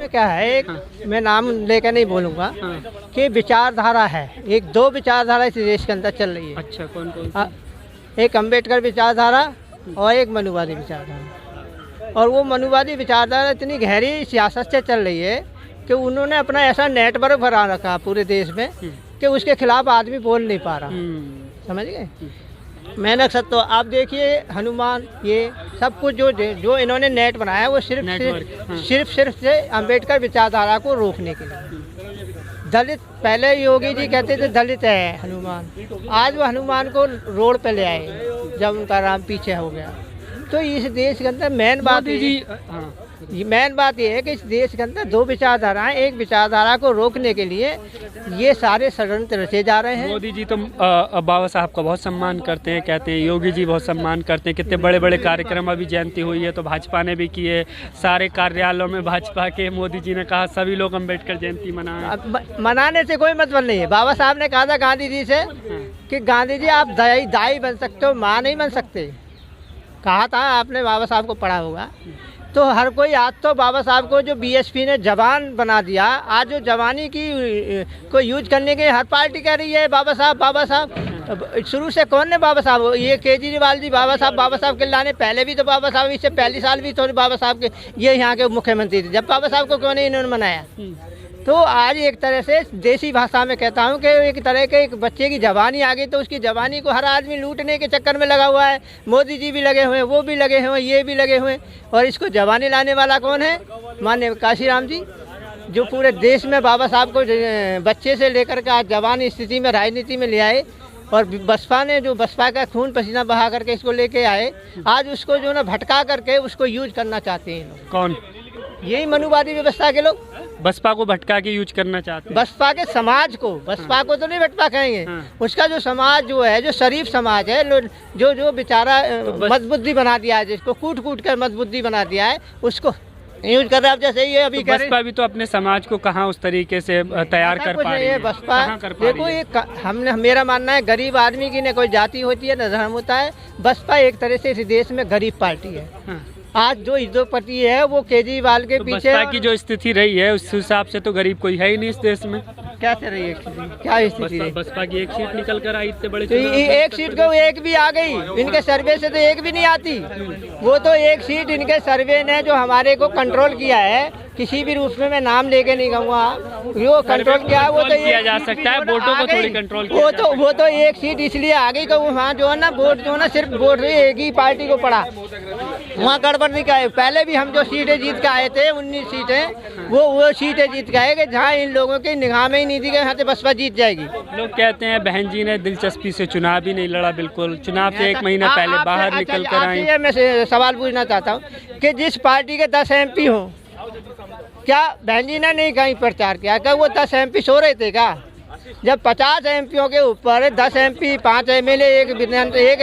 में क्या है, एक मैं नाम लेकर नहीं बोलूँगा कि विचारधारा है, एक दो विचारधारा इस देश के अंदर चल रही है। अच्छा, कौन कौन? एक अम्बेडकर विचारधारा और एक मनुवादी विचारधारा। और वो मनुवादी विचारधारा इतनी गहरी सियासत से चल रही है कि उन्होंने अपना ऐसा नेटवर्क बना रखा पूरे देश में कि उसके खिलाफ आदमी बोल नहीं पा रहा। समझ गए? मैंने तो आप देखिए हनुमान, ये सब कुछ जो इन्होंने नेट बनाया वो सिर्फ से अम्बेडकर विचारधारा को रोकने के लिए। दलित, पहले योगी जी कहते थे दलित है हनुमान, आज वो हनुमान को रोड पे ले आए जब उनका राम पीछे हो गया। तो इस देश के अंदर मेन बात ये है कि इस देश के अंदर दो विचारधाराएं, एक विचारधारा को रोकने के लिए ये सारे षड्यंत्र रचे जा रहे हैं। मोदी जी तो बाबा साहब का बहुत सम्मान करते हैं, कहते हैं योगी जी बहुत सम्मान करते हैं, कितने बड़े बड़े कार्यक्रम, अभी जयंती हुई है तो भाजपा ने भी किए, सारे कार्यालयों में भाजपा के, मोदी जी ने कहा सभी लोग अम्बेडकर जयंती मनाएं। मनाने से कोई मतलब नहीं है। बाबा साहब ने कहा था गांधी जी से कि गांधी जी आप दाई बन सकते हो, माँ नहीं बन सकते, कहा था आपने, बाबा साहब को पढ़ा होगा। तो हर कोई आज तो बाबा साहब को जो बीएसपी ने जवान बना दिया, आज जो जवानी की को यूज करने के हर पार्टी कह रही है बाबा साहब। शुरू से कौन ने बाबा साहब, ये केजरीवाल जी बाबा साहब के लाने, पहले भी तो बाबा साहब, इससे पहले साल भी तो बाबा साहब के ये यहाँ के मुख्यमंत्री थे, जब बाबा साहब को क्यों नहीं इन्होंने मनाया। तो आज एक तरह से देसी भाषा में कहता हूँ कि एक तरह के एक बच्चे की जवानी आ गई, तो उसकी जवानी को हर आदमी लूटने के चक्कर में लगा हुआ है। मोदी जी भी लगे हुए हैं, वो भी लगे हुए हैं, ये भी लगे हुए हैं, और इसको जवानी लाने वाला कौन है? माननीय काशीराम जी, जो पूरे देश में बाबा साहब को बच्चे से लेकर के आज जवान स्थिति में राजनीति में ले आए, और बसपा ने जो बसपा का खून पसीना बहा करके इसको लेके आए, आज उसको जो ना भटका करके उसको यूज करना चाहते हैं। कौन? यही मनुवादी व्यवस्था के लोग बसपा को भटका के यूज करना चाहते हैं। बसपा के समाज को, बसपा को तो नहीं भटका कहेंगे, उसका जो समाज जो है, जो शरीफ समाज है, जो बेचारा मजबूती बना दिया है, जिसको कूट कूट कर मजबूती बना दिया है, उसको यूज कर रहा है। जैसे ये अभी बसपा भी तो अपने समाज को कहाँ उस तरीके से तैयार कर पा रही है। बसपा देखो, ये मेरा मानना है, गरीब आदमी की न कोई जाति होती है न धर्म होता है। बसपा एक तरह से इस देश में गरीब पार्टी है। आज जो उद्योगपति है वो केजरीवाल के पीछे, बसपा की जो स्थिति रही है उस हिसाब से तो गरीब कोई है ही नहीं इस देश में। कैसे रही है क्या स्थिति? बसपा की एक सीट निकल कर आई, इतने बड़े तो एक सीट को एक भी आ गई, इनके सर्वे से तो एक भी नहीं आती। वो तो एक सीट इनके सर्वे ने जो हमारे को कंट्रोल किया है, किसी भी रूप में मैं नाम लेके नहीं कहूँगा, वो कंट्रोल किया है, वो तो किया जा सकता है, वोटों को थोड़ी कंट्रोल किया वो तो एक सीट इसलिए आ गई कि वहाँ जो है ना वोट जो है ना सिर्फ वोट एक ही पार्टी को पड़ा, वहाँ गड़बड़ नहीं का। पहले भी हम जो सीटें जीत के आए थे 19 सीटें, वो सीटें जीत के आए कि जहाँ इन लोगों की निगाह में ही नहीं दी गई, यहाँ से बसपा जीत जाएगी। लोग कहते हैं बहन जी ने दिलचस्पी से चुनाव ही नहीं लड़ा, बिल्कुल चुनाव से एक महीना पहले बाहर निकल कर आई। मैं सवाल पूछना चाहता हूँ कि जिस पार्टी के 10 MP हो, क्या बहन जी ने नहीं कहीं प्रचार किया? क्या वो 10 MP सो रहे थे क्या? जब 50 MPओं के ऊपर 10 MP, 5 MLA एक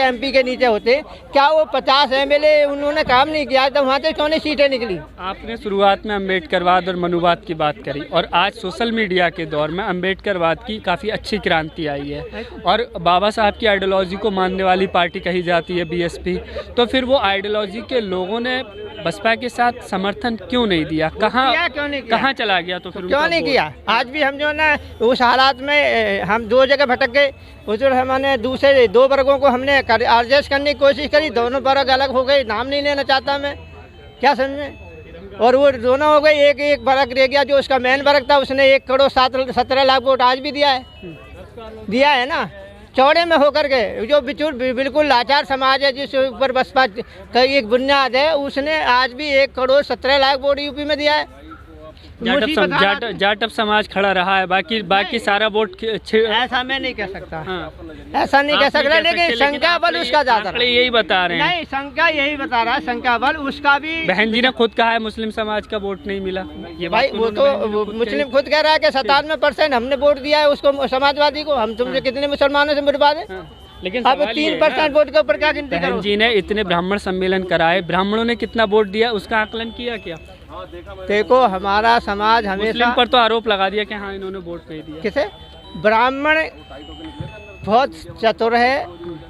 MP के नीचे होते, क्या वो 50 MLA उन्होंने काम नहीं किया? तो वहाँ से क्यों नहीं सीटें निकली? आपने शुरुआत में अम्बेडकरवाद और मनुवाद की बात करी, और आज सोशल मीडिया के दौर में अम्बेडकरवाद की काफ़ी अच्छी क्रांति आई है, और बाबा साहब की आइडियोलॉजी को मानने वाली पार्टी कही जाती है BSP। तो फिर वो आइडियोलॉजी के लोगों ने बसपा के साथ समर्थन क्यों नहीं दिया? कहाँ चला गया? तो फिर क्यों नहीं किया? आज भी हम जो है ना उस हालात में हम दो जगह भटक गए। उस हमने दूसरे दो वर्गों को हमने एडजस्ट करने की कोशिश करी, दोनों वर्ग अलग हो गए, नाम नहीं लेना चाहता मैं, क्या समझे, और वो दोनों हो गए, एक वर्ग रह गया जो उसका मेन वर्ग था, उसने 1,17,00,000 वोट आज भी दिया है ना, चौड़े में होकर के। जो बिल्कुल लाचार समाज है, जिस ऊपर बसपा का एक बुनियाद है, उसने आज भी 1,17,00,000 वोट यूपी में दिया है। जाटव समाज खड़ा रहा है, बाकी सारा वोट ऐसा मैं नहीं कह सकता। ऐसा नहीं कह सकता, लेकिन संख्या बल उसका ज्यादा, यही बता रहे हैं। नहीं, संख्या यही बता रहा है, संख्या बल उसका भी। बहन जी ने खुद कहा है मुस्लिम समाज का वोट नहीं मिला, ये भाई वो तो मुस्लिम खुद कह रहा है कि 97% हमने वोट दिया है उसको, समाजवादी को। हम तुमसे कितने मुसलमानों से बर्बाद है, लेकिन अब 3% वोट के ऊपर क्या गिनती करो? बहन जी ने इतने ब्राह्मण सम्मेलन कराए, ब्राह्मणों ने कितना वोट दिया उसका आकलन किया क्या? देखो, हमारा समाज हमेशा पर तो आरोप लगा दिया कि हाँ इन्होंने वोट नहीं दिया। किसे? ब्राह्मण बहुत चतुर है,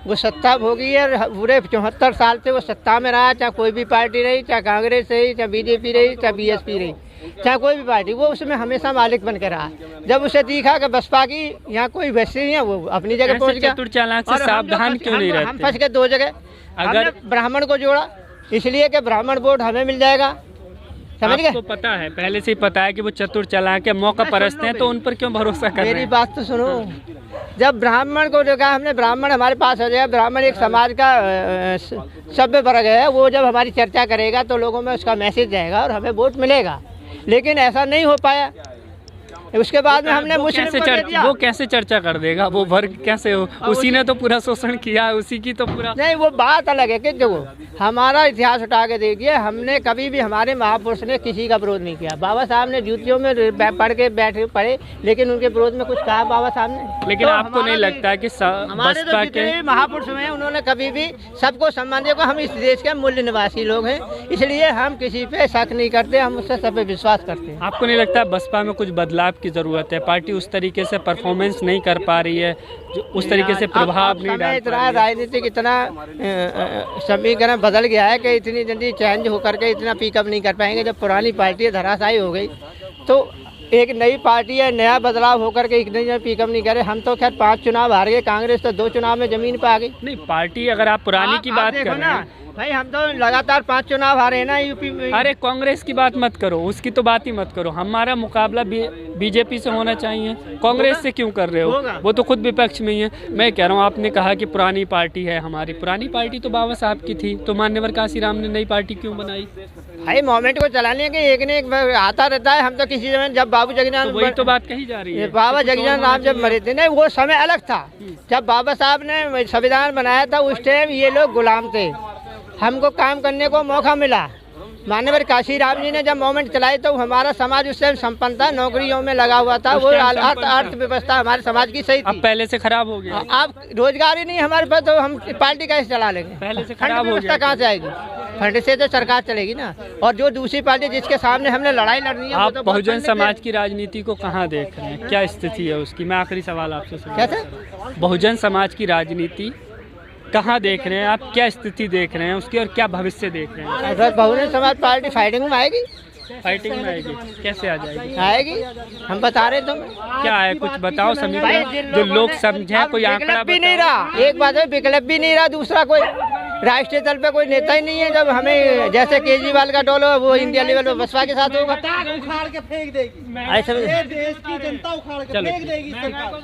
वो सत्ता भोगी है, पूरे 74 साल से वो सत्ता में रहा, चाहे कोई भी पार्टी रही, चाहे कांग्रेस रही, चाहे BJP रही, चाहे BSP रही। चाहे कोई भी पार्टी, वो उसमें हमेशा मालिक बन के रहा। जब उसे दिखा कि बसपा की यहाँ कोई वैसे नहीं है, वो अपनी जगह पहुँच गया। चतुर चालाक से सावधान क्यों नहीं रहते? हम फंस गए 2 जगह। अगर ब्राह्मण को जोड़ा इसलिए कि ब्राह्मण वोट हमें मिल जाएगा, समझ गए? आपको पता है, पहले से ही पता है कि वो चतुर चालाक के मौका परस्ते हैं, तो उन पर क्यों भरोसा कर रहे हैं? मेरी बात तो सुनो। जब ब्राह्मण को देखा हमने, ब्राह्मण हमारे पास हो जाएगा, ब्राह्मण एक समाज का सभ्य वर्ग है, वो जब हमारी चर्चा करेगा तो लोगों में उसका मैसेज जाएगा और हमें वोट मिलेगा। लेकिन ऐसा नहीं हो पाया। उसके बाद में हमने मुस्लिम को दे दिया। वो कैसे चर्चा कर देगा? वो वर्ग कैसे हो? उसी ने तो पूरा शोषण किया है, उसी की तो पूरा। नहीं, वो बात अलग है कि देखो हमारा इतिहास उठा के देखिए, हमने कभी भी, हमारे महापुरुष ने किसी का विरोध नहीं किया। बाबा साहब ने ड्यूटियों में पढ़ के पढ़े, लेकिन उनके विरोध में कुछ कहा बाबा साहब ने? लेकिन तो आपको नहीं लगता है कि हमारे तो जितने भी महापुरुष हैं उन्होंने कभी भी सबको सम्मान दिया? हम इस देश के मूल्य निवासी लोग हैं, इसलिए हम किसी पे शक नहीं करते, हम उससे सब पे विश्वास करते हैं। आपको नहीं लगता बसपा में कुछ बदलाव की जरूरत है? पार्टी उस तरीके से परफॉर्मेंस नहीं कर पा रही है, जो उस तरीके से प्रभाव नहीं डाल पा रही है। राजनीतिक इतना समीकरण बदल गया है कि इतनी जल्दी चेंज होकर के इतना पिकअप नहीं कर पाएंगे। जब पुरानी पार्टी धराशायी हो गई तो एक नई पार्टी है, नया बदलाव होकर के इतनी जल्दी पिकअप नहीं करे। हम तो खैर 5 चुनाव हार गए, कांग्रेस तो 2 चुनाव में जमीन पे आ गई। नहीं, पार्टी अगर आप पुरानी की बात कर रहे हैं भाई, हम तो लगातार 5 चुनाव हारे हैं ना यूपी में। अरे कांग्रेस की बात मत करो, उसकी तो बात ही मत करो। हमारा मुकाबला बीजेपी से होना चाहिए, कांग्रेस से क्यों कर रहे हो? वो तो खुद विपक्ष में ही है। मैं कह रहा हूँ, आपने कहा कि पुरानी पार्टी है हमारी, पुरानी पार्टी तो बाबा साहब की थी, तो मान्यवर काशीराम ने नई पार्टी क्यों बनाई? भाई मोमेंट को चलाने के एक ने एक आता रहता है। हम तो किसी समय, जब बाबू जगजान, वही तो बात कही जा रही है, बाबा जगजान राम जब मरे थे ना, वो समय अलग था। जब बाबा साहब ने संविधान बनाया था उस टाइम ये लोग गुलाम थे, हमको काम करने को मौका मिला। मान्यवर काशीराम जी ने जब मूवमेंट चलाई तो हमारा समाज उस टाइम संपन्न था, नौकरियों में लगा हुआ था, वो अर्थव्यवस्था हमारे समाज की सही थी। अब पहले से खराब हो गया। अब रोजगार ही नहीं हमारे पास, तो हम पार्टी कैसे चला लेंगे? पहले से खराब हो गया। कहाँ से आएगी? फंड से तो सरकार चलेगी ना। और जो दूसरी पार्टी जिसके सामने हमने लड़ाई लड़नी है, आप बहुजन समाज की राजनीति को कहाँ देख रहे हैं? क्या स्थिति है उसकी? मैं आखिरी सवाल आपसे कैसे बहुजन समाज की राजनीति कहाँ देख रहे हैं आप? क्या स्थिति देख रहे हैं उसकी, और क्या भविष्य देख रहे हैं? अगर बहुजन समाज पार्टी फाइटिंग में आएगी, फाइटिंग में आएगी, कैसे आ जाएगी? आएगी, हम बता रहे तुम्हें। क्या है, कुछ बताओ समीकरण जो लोग समझे, कोई आंकड़ा भी नहीं रहा। एक बात है, विकल्प भी नहीं रहा, दूसरा कोई राष्ट्रीय तल पे कोई नेता ही नहीं है। जब हमें जैसे केजरीवाल का डोल हो, वो इंडिया लेवल पे बसपा के साथ होगा, उखाड़ के फेंक देगी, ऐसे देश की जनता उखाड़ के फेंक देगी सरकार।